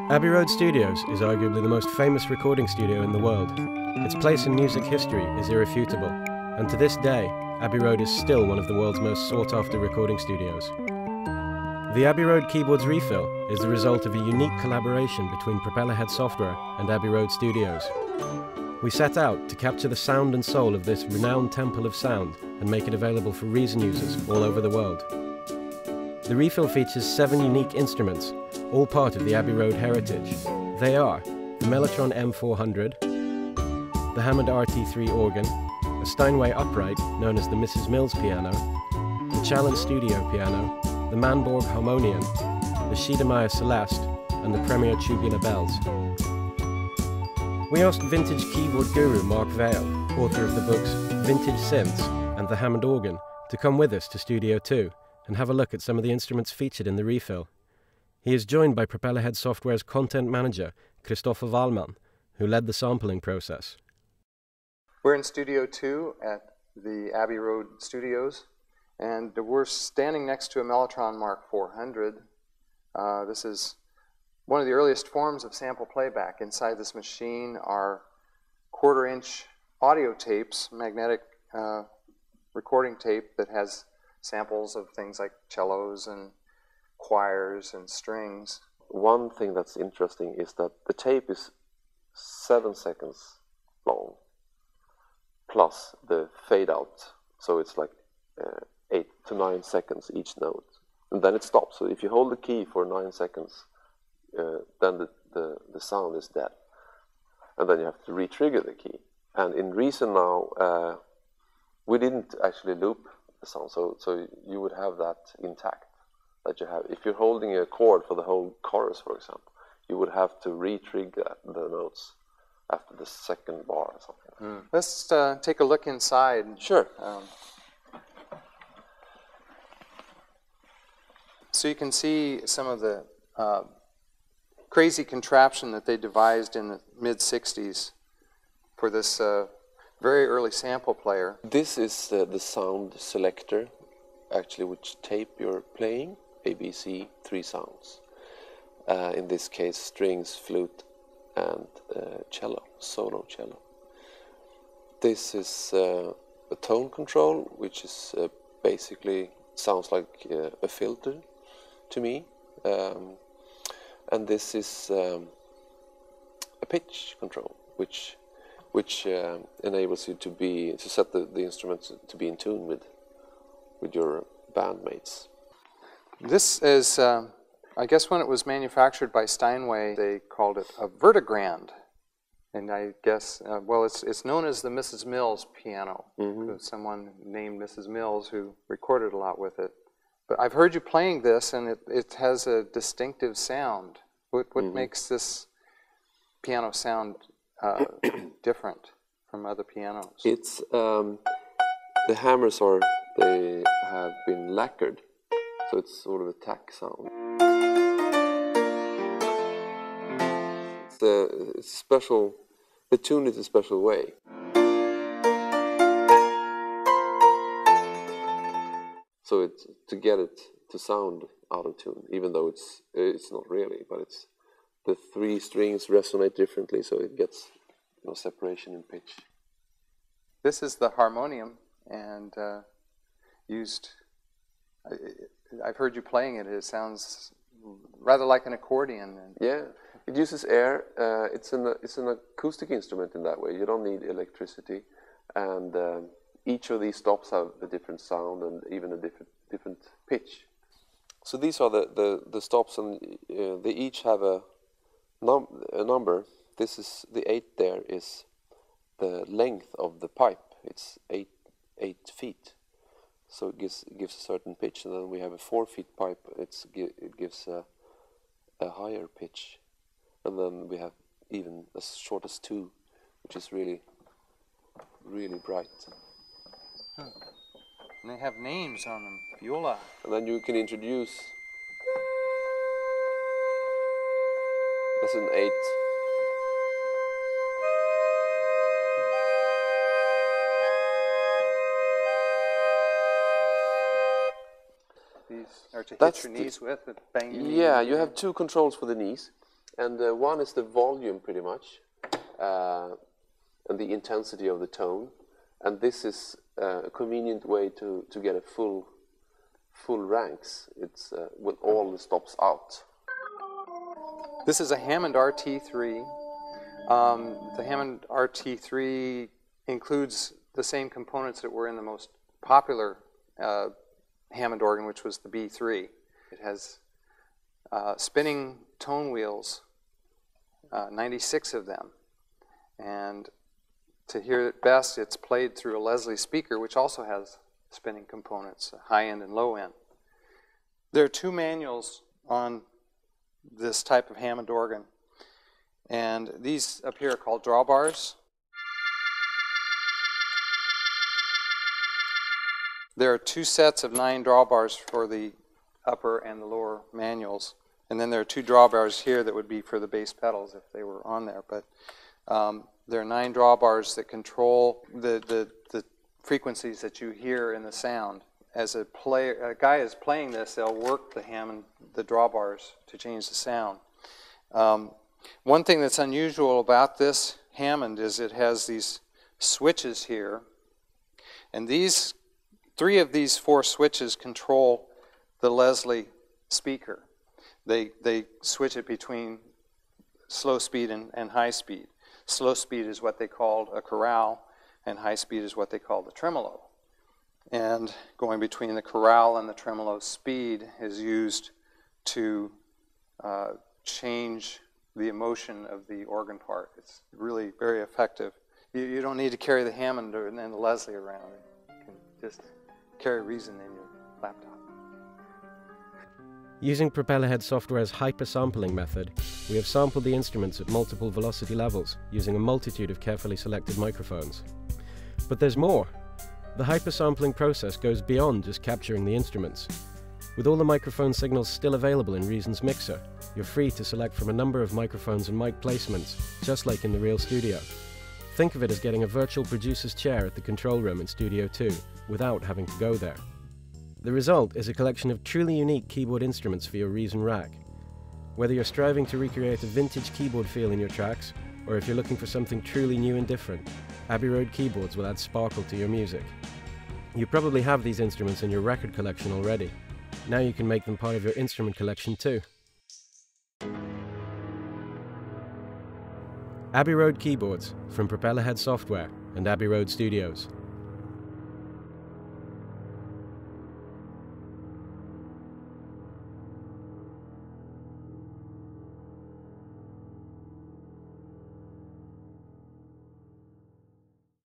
Abbey Road Studios is arguably the most famous recording studio in the world. Its place in music history is irrefutable, and to this day, Abbey Road is still one of the world's most sought-after recording studios. The Abbey Road Keyboards refill is the result of a unique collaboration between Propellerhead Software and Abbey Road Studios. We set out to capture the sound and soul of this renowned temple of sound and make it available for Reason users all over the world. The refill features 7 unique instruments, all part of the Abbey Road heritage. They are the Mellotron M400, the Hammond RT3 organ, a Steinway upright known as the Mrs. Mills piano, the Challenge Studio piano, the Manborg harmonium, the Schiedermeier Celeste, and the Premier tubular bells. We asked vintage keyboard guru Mark Vail, author of the books Vintage Synths and the Hammond Organ, to come with us to Studio 2 and have a look at some of the instruments featured in the refill. He is joined by Propellerhead Software's content manager, Christopher Wallman, who led the sampling process. We're in Studio 2 at the Abbey Road Studios, and we're standing next to a Mellotron Mark 400. This is one of the earliest forms of sample playback. Inside this machine are quarter-inch audio tapes, magnetic recording tape that has samples of things like cellos and choirs and strings. One thing that's interesting is that the tape is 7 seconds long, plus the fade out, so it's like 8 to 9 seconds each note, and then it stops. So if you hold the key for 9 seconds, then the sound is dead, and then you have to re-trigger the key. And in Reason now, we didn't actually loop the sound, so you would have that intact. That you have, if you're holding a chord for the whole chorus, for example, you would have to re-trigger the notes after the second bar or something. Let's take a look inside. Sure. So you can see some of the crazy contraption that they devised in the mid-60s for this very early sample player. This is the sound selector, actually, which tape you're playing, ABC, 3 sounds. In this case, strings, flute, and cello, solo cello. This is a tone control, which is basically sounds like a filter to me. And this is a pitch control, which enables you to set the instruments to be in tune with your bandmates. This is, I guess when it was manufactured by Steinway, they called it a vertigrand. And I guess, well, it's known as the Mrs. Mills piano. Someone named Mrs. Mills who recorded a lot with it. But I've heard you playing this, and it has a distinctive sound. What makes this piano sound different from other pianos? It's the hammers they have been lacquered, so it's sort of a tack sound. It's special. The tune is a special way. So to get it to sound out of tune, even though it's not really, but it's the 3 strings resonate differently, so it gets separation in pitch. This is the harmonium, and used. I've heard you playing it. It sounds rather like an accordion. Yeah, it uses air. It's an acoustic instrument in that way. You don't need electricity, and each of these stops have a different sound and even a different pitch. So these are the stops, and they each have a number. This is the 8 there is the length of the pipe. It's 8 feet, so it gives a certain pitch. And then we have a 4 feet pipe. It gives a higher pitch, and then we have even as short as 2, which is really bright. And they have names on them. Viola. And then you can introduce. That's an 8. These are to hit your knees with, bang your knees. Yeah, you have 2 controls for the knees. And one is the volume, pretty much, and the intensity of the tone. And this is a convenient way to get a full ranks. It's with all the stops out. This is a Hammond RT3. The Hammond RT3 includes the same components that were in the most popular Hammond organ, which was the B3. It has spinning tone wheels, 96 of them. And to hear it best, it's played through a Leslie speaker, which also has spinning components, high end and low end. There are two manuals on this type of Hammond organ. And these up here are called drawbars. There are two sets of 9 drawbars for the upper and the lower manuals. And then there are 2 drawbars here that would be for the bass pedals if they were on there. But there are 9 drawbars that control the frequencies that you hear in the sound. As a guy is playing this, they'll work the drawbars to change the sound. One thing that's unusual about this Hammond is it has these switches here, and 3 of these 4 switches control the Leslie speaker. They switch it between slow speed and high speed. Slow speed is what they called a chorale, and high speed is what they call the tremolo. And going between the chorale and the tremolo speed is used to change the emotion of the organ part. It's really very effective. You don't need to carry the Hammond and the Leslie around. You can just carry Reason in your laptop. Using Propellerhead Software's hypersampling method, we have sampled the instruments at multiple velocity levels using a multitude of carefully selected microphones. But there's more. The hypersampling process goes beyond just capturing the instruments. With all the microphone signals still available in Reason's mixer, you're free to select from a number of microphones and mic placements, just like in the real studio. Think of it as getting a virtual producer's chair at the control room in Studio 2, without having to go there. The result is a collection of truly unique keyboard instruments for your Reason rack. Whether you're striving to recreate a vintage keyboard feel in your tracks, or if you're looking for something truly new and different, Abbey Road keyboards will add sparkle to your music. You probably have these instruments in your record collection already. Now you can make them part of your instrument collection too. Abbey Road keyboards from Propellerhead Software and Abbey Road Studios.